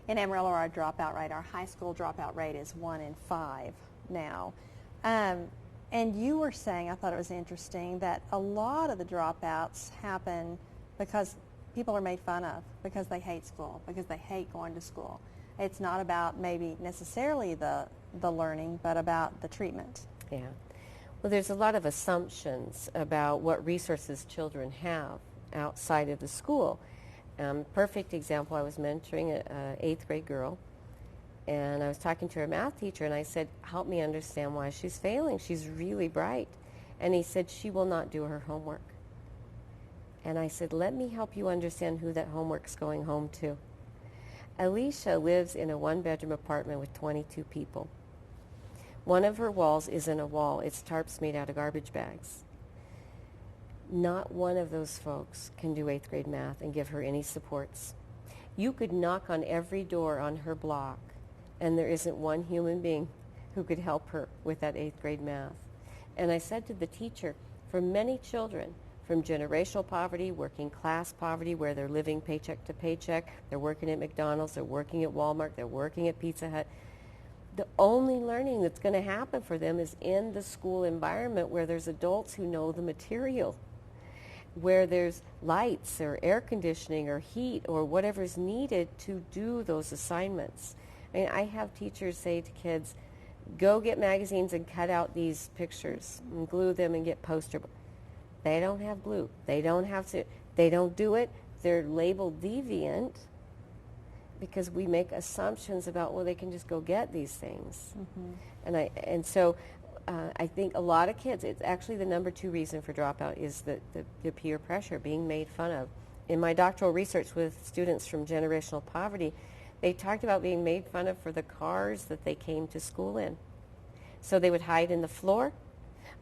in Amarillo, our dropout rate, our high school dropout rate is 1 in 5 now. And you were saying, I thought it was interesting, that a lot of the dropouts happen because people are made fun of, because they hate school, because they hate going to school. It's not about maybe necessarily the learning, but about the treatment. Yeah. Well, there's a lot of assumptions about what resources children have outside of the school. Perfect example, I was mentoring an 8th grade girl, and I was talking to her math teacher, and I said, help me understand why she's failing. She's really bright. And he said, she will not do her homework. And I said, let me help you understand who that homework's going home to. Alicia lives in a 1-bedroom apartment with 22 people. One of her walls isn't a wall. It's tarps made out of garbage bags. Not one of those folks can do 8th grade math and give her any supports. You could knock on every door on her block, and there isn't one human being who could help her with that 8th grade math. And I said to the teacher, for many children, from generational poverty, working class poverty, where they're living paycheck to paycheck, they're working at McDonald's, they're working at Walmart, they're working at Pizza Hut, the only learning that's going to happen for them is in the school environment where there's adults who know the material, where there's lights or air conditioning or heat or whatever's needed to do those assignments. I mean, I have teachers say to kids, go get magazines and cut out these pictures and glue them and get poster. They don't have glue. They don't have to. They don't do it. They're labeled deviant because we make assumptions about, well, they can just go get these things. Mm-hmm. And so I think a lot of kids, it's actually the number 2 reason for dropout is the peer pressure, being made fun of. In my doctoral research with students from generational poverty, they talked about being made fun of for the cars that they came to school in. So they would hide in the floor,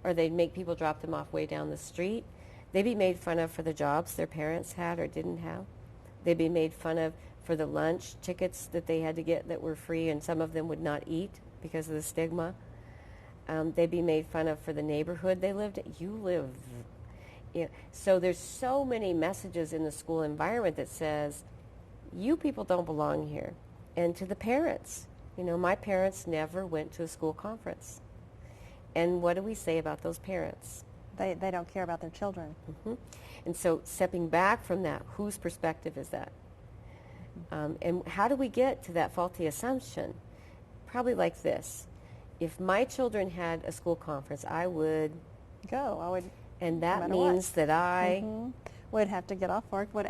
or they'd make people drop them off way down the street. They'd be made fun of for the jobs their parents had or didn't have. They'd be made fun of for the lunch tickets that they had to get that were free, and some of them would not eat because of the stigma. They'd be made fun of for the neighborhood they lived in. You live. So there's so many messages in the school environment that says, you people don't belong here. And to the parents, my parents never went to a school conference. And what do we say about those parents? They don't care about their children. Mm-hmm. And so stepping back from that, whose perspective is that? And how do we get to that faulty assumption? Probably like this. If my children had a school conference, I would go. I would. And that means that I would have to get off work, would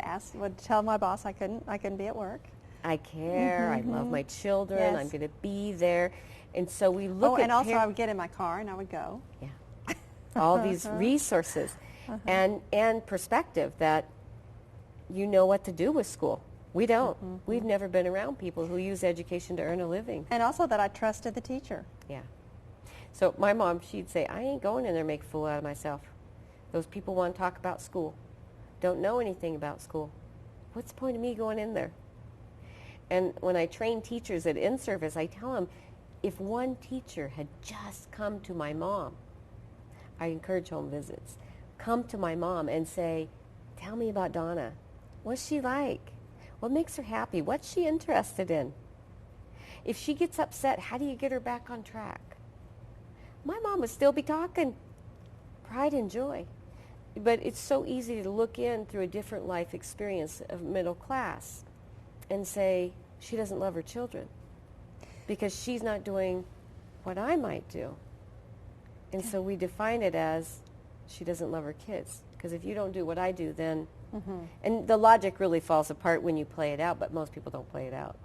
tell my boss I couldn't be at work. I care. I love my children. Yes. I'm going to be there. And so we look at and also I would get in my car and I would go. Yeah. All these resources and perspective that you know what to do with school. We don't. We've never been around people who use education to earn a living. And also that I trusted the teacher. Yeah. So my mom, she'd say, I ain't going in there and make a fool out of myself. Those people want to talk about school. Don't know anything about school. What's the point of me going in there? And when I train teachers at in-service, I tell them, if one teacher had just come to my mom, I encourage home visits, come to my mom and say, tell me about Donna. What's she like? What makes her happy? What's she interested in? If she gets upset, how do you get her back on track? My mom would still be talking. Pride and joy. But it's so easy to look in through a different life experience of middle class and say she doesn't love her children because she's not doing what I might do. And so we define it as she doesn't love her kids. Because if you don't do what I do, then... And the logic really falls apart when you play it out, but most people don't play it out.